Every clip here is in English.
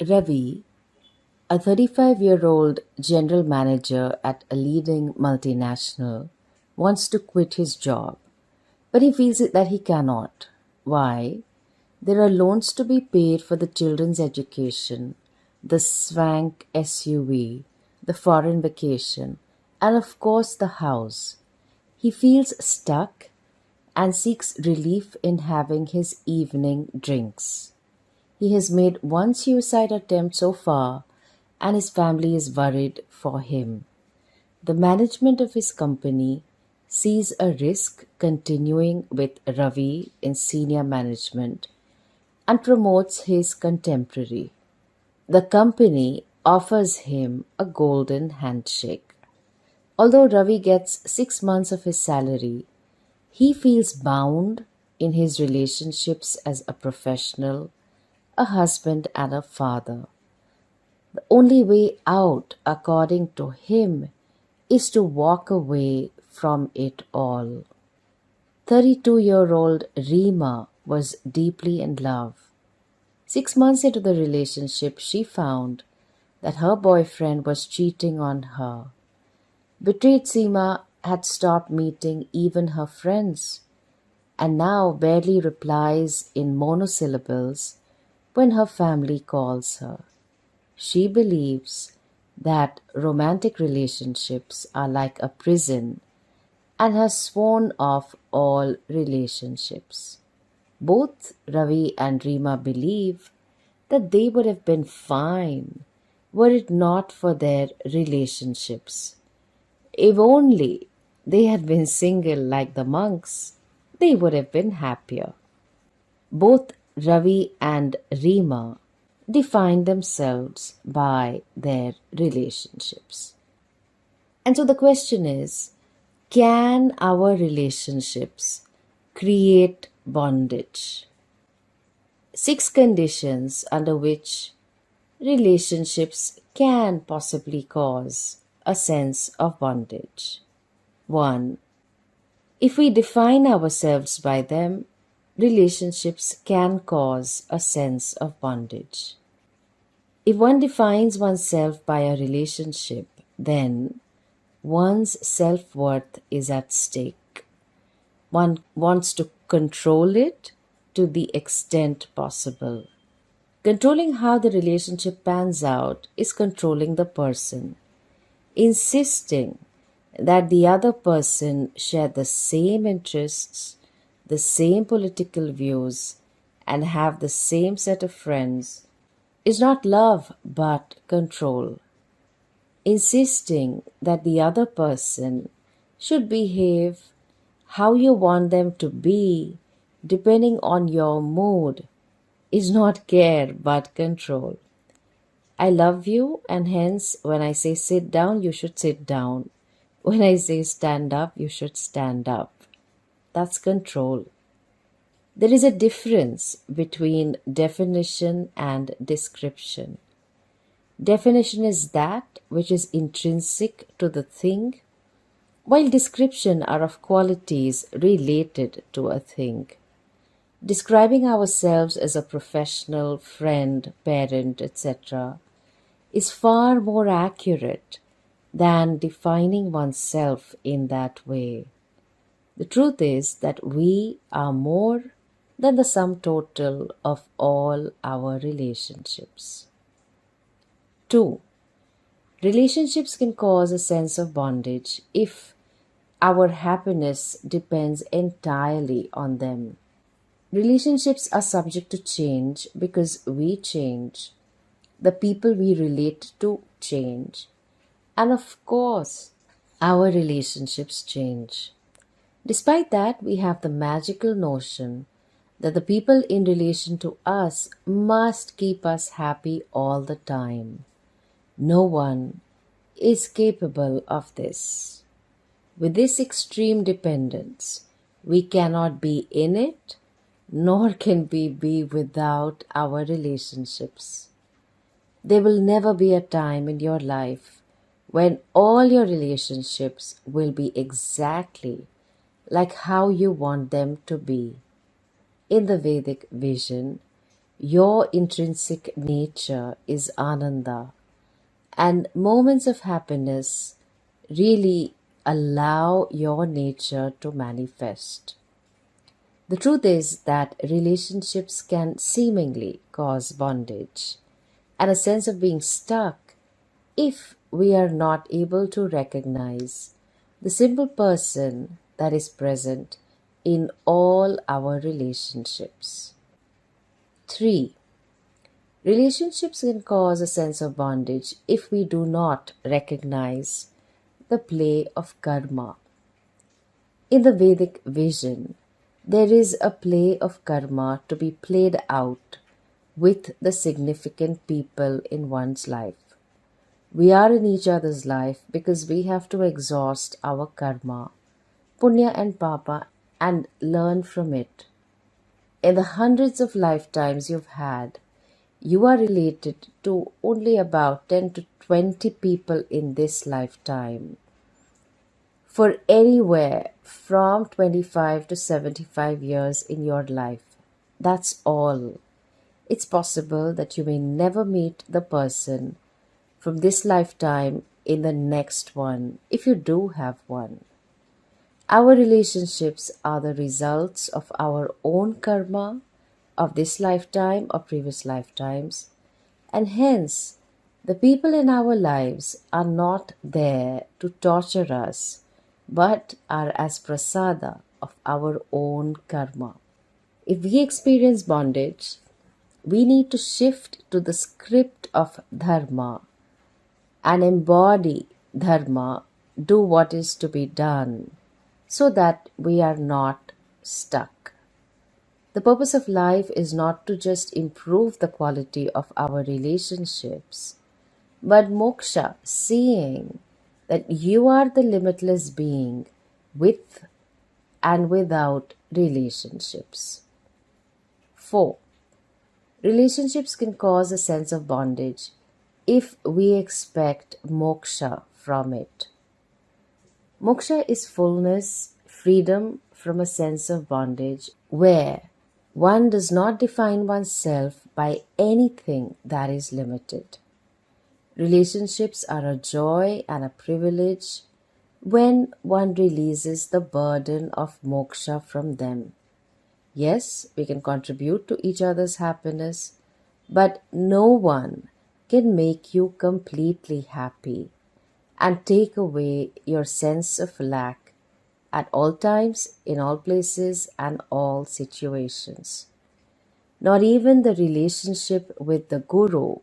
Ravi, a 35-year-old general manager at a leading multinational, wants to quit his job, but he feels that he cannot. Why? There are loans to be paid for the children's education, the swank SUV, the foreign vacation, and of course the house. He feels stuck and seeks relief in having his evening drinks. He has made one suicide attempt so far, and his family is worried for him. The management of his company sees a risk continuing with Ravi in senior management and promotes his contemporary. The company offers him a golden handshake. Although Ravi gets 6 months of his salary, he feels bound in his relationships as a professional, a husband, and a father. The only way out, according to him, is to walk away from it all. 32-year-old Reema was deeply in love. 6 months into the relationship, she found that her boyfriend was cheating on her. Betrayed Seema had stopped meeting even her friends and now barely replies in monosyllables when her family calls her. She believes that romantic relationships are like a prison and has sworn off all relationships. Both Ravi and Reema believe that they would have been fine were it not for their relationships. If only they had been single like the monks, they would have been happier. Both Ravi and Reema define themselves by their relationships. And so the question is, can our relationships create bondage? 6 conditions under which relationships can possibly cause a sense of bondage. 1. If we define ourselves by them, relationships can cause a sense of bondage. If one defines oneself by a relationship, then one's self-worth is at stake. One wants to control it to the extent possible. Controlling how the relationship pans out is controlling the person. Insisting that the other person share the same interests, the same political views, and have the same set of friends is not love but control. Insisting that the other person should behave how you want them to be depending on your mood is not care but control. I love you, and hence when I say sit down, you should sit down. When I say stand up, you should stand up. That's control. There is a difference between definition and description. Definition is that which is intrinsic to the thing, while description are of qualities related to a thing. Describing ourselves as a professional, friend, parent, etc., is far more accurate than defining oneself in that way. The truth is that we are more than the sum total of all our relationships. 2. Relationships can cause a sense of bondage if our happiness depends entirely on them. Relationships are subject to change because we change. The people we relate to change. And of course, our relationships change. Despite that, we have the magical notion that the people in relation to us must keep us happy all the time. No one is capable of this. With this extreme dependence, we cannot be in it, nor can we be without our relationships. There will never be a time in your life when all your relationships will be exactly like how you want them to be. In the Vedic vision, Your intrinsic nature is Ananda, and moments of happiness really allow your nature to manifest. The truth is that relationships can seemingly cause bondage and a sense of being stuck if we are not able to recognize the simple person that is present in all our relationships. 3. Relationships can cause a sense of bondage if we do not recognize the play of karma. In the Vedic vision, there is a play of karma to be played out with the significant people in one's life. We are in each other's life because we have to exhaust our karma, punya and papa, and learn from it. In the hundreds of lifetimes you've had, you are related to only about 10 to 20 people in this lifetime. For anywhere from 25 to 75 years in your life. That's all. It's possible that you may never meet the person from this lifetime in the next one, if you do have one. Our relationships are the results of our own karma of this lifetime or previous lifetimes, and hence the people in our lives are not there to torture us but are as prasada of our own karma. If we experience bondage, we need to shift to the script of dharma and embody dharma, do what is to be done, so that we are not stuck. The purpose of life is not to just improve the quality of our relationships, but moksha, seeing that you are the limitless being with and without relationships. 4. Relationships can cause a sense of bondage if we expect moksha from it. Moksha is fullness, freedom from a sense of bondage, where one does not define oneself by anything that is limited. Relationships are a joy and a privilege when one releases the burden of moksha from them. Yes, we can contribute to each other's happiness, but no one can make you completely happy and take away your sense of lack at all times, in all places, and all situations. Not even the relationship with the guru,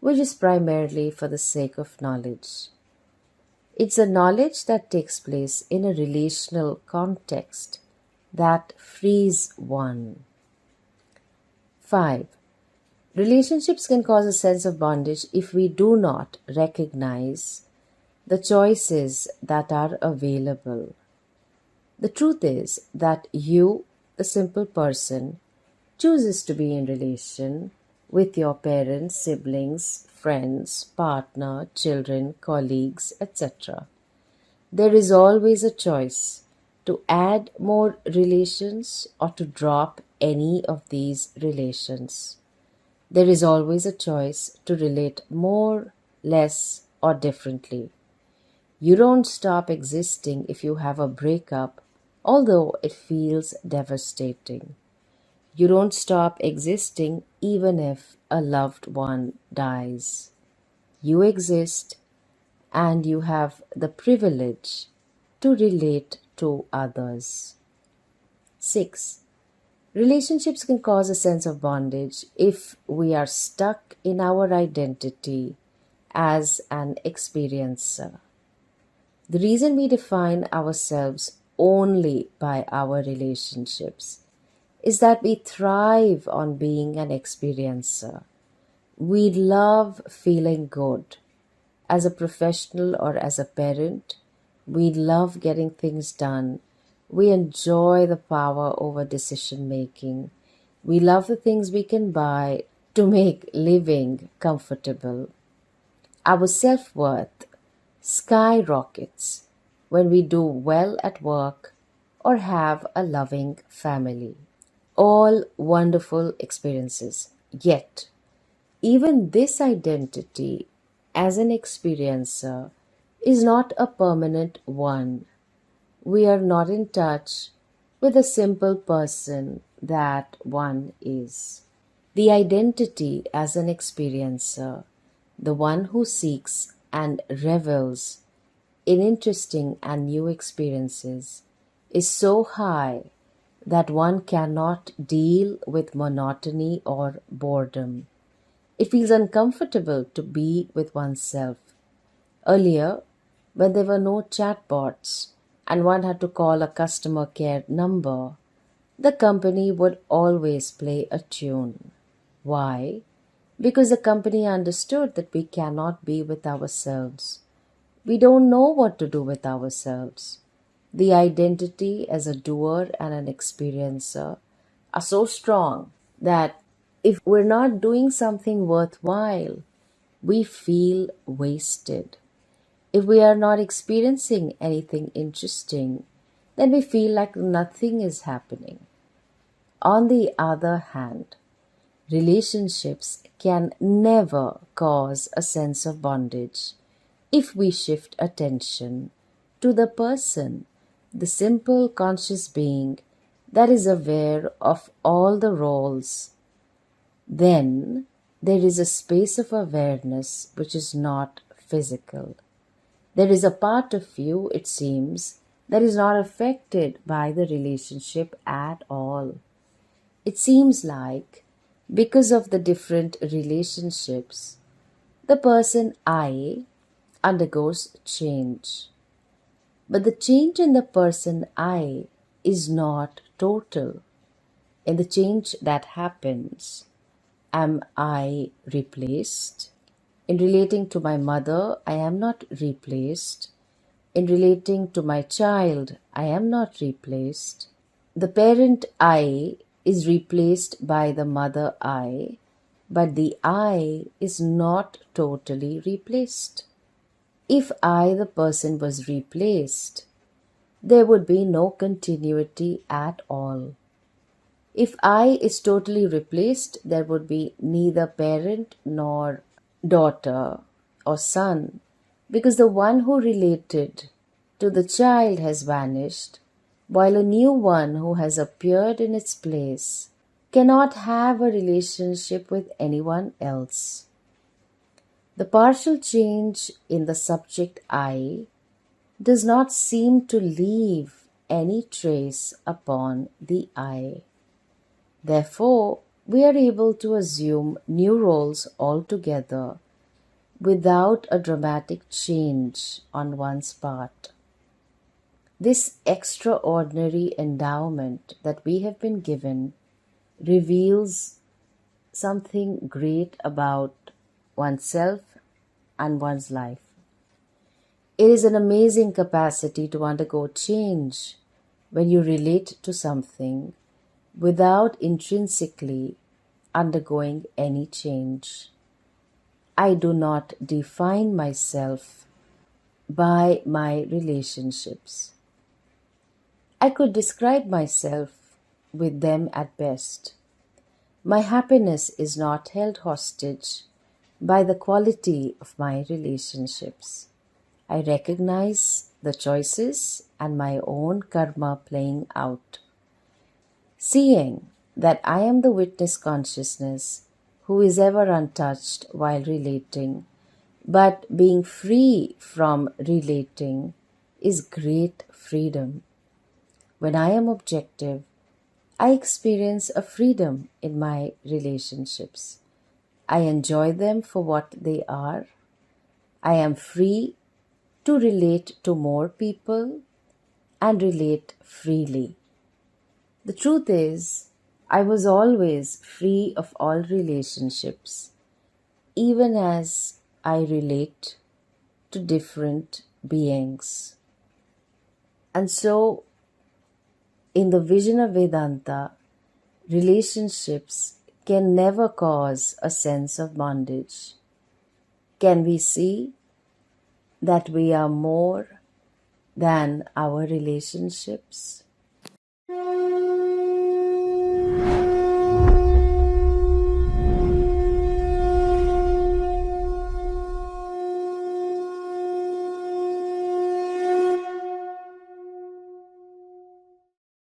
which is primarily for the sake of knowledge. It's a knowledge that takes place in a relational context that frees one. 5. Relationships can cause a sense of bondage if we do not recognize the choices that are available. The truth is that you, the simple person, chooses to be in relation with your parents, siblings, friends, partner, children, colleagues, etc. There is always a choice to add more relations or to drop any of these relations. There is always a choice to relate more, less, or differently. You don't stop existing if you have a breakup, although it feels devastating. You don't stop existing even if a loved one dies. You exist and you have the privilege to relate to others. 6. Relationships can cause a sense of bondage if we are stuck in our identity as an experiencer. The reason we define ourselves only by our relationships is that we thrive on being an experiencer. We love feeling good. As a professional or as a parent, we love getting things done. We enjoy the power over decision making. We love the things we can buy to make living comfortable. Our self-worth skyrockets when we do well at work or have a loving family. All wonderful experiences. Yet, even this identity as an experiencer is not a permanent one. We are not in touch with the simple person that one is. The identity as an experiencer, the one who seeks and revels in interesting and new experiences, is so high that one cannot deal with monotony or boredom. It feels uncomfortable to be with oneself. Earlier, when there were no chatbots and one had to call a customer care number, the company would always play a tune. Why? Because the company understood that we cannot be with ourselves. We don't know what to do with ourselves. The identity as a doer and an experiencer are so strong that if we're not doing something worthwhile, we feel wasted. If we are not experiencing anything interesting, then we feel like nothing is happening. On the other hand, relationships can never cause a sense of bondage if we shift attention to the person, the simple conscious being that is aware of all the roles. Then there is a space of awareness which is not physical. There is a part of you, it seems, that is not affected by the relationship at all. It seems like, because of the different relationships, the person I undergoes change. But the change in the person I is not total. In the change that happens, am I replaced? In relating to my mother, I am not replaced. In relating to my child, I am not replaced. The parent I is replaced by the mother I, but the I is not totally replaced. If I, the person, was replaced, there would be no continuity at all. If I is totally replaced, there would be neither parent nor daughter or son, because the one who related to the child has vanished, while a new one who has appeared in its place cannot have a relationship with anyone else. The partial change in the subject I does not seem to leave any trace upon the I. Therefore, we are able to assume new roles altogether without a dramatic change on one's part. This extraordinary endowment that we have been given reveals something great about oneself and one's life. It is an amazing capacity to undergo change when you relate to something without intrinsically undergoing any change. I do not define myself by my relationships. I could describe myself with them at best. My happiness is not held hostage by the quality of my relationships. I recognize the choices and my own karma playing out. Seeing that I am the witness consciousness who is ever untouched while relating, but being free from relating is great freedom. When I am objective, I experience a freedom in my relationships. I enjoy them for what they are. I am free to relate to more people and relate freely. The truth is, I was always free of all relationships, even as I relate to different beings. And so, in the vision of Vedanta, relationships can never cause a sense of bondage. Can we see that we are more than our relationships?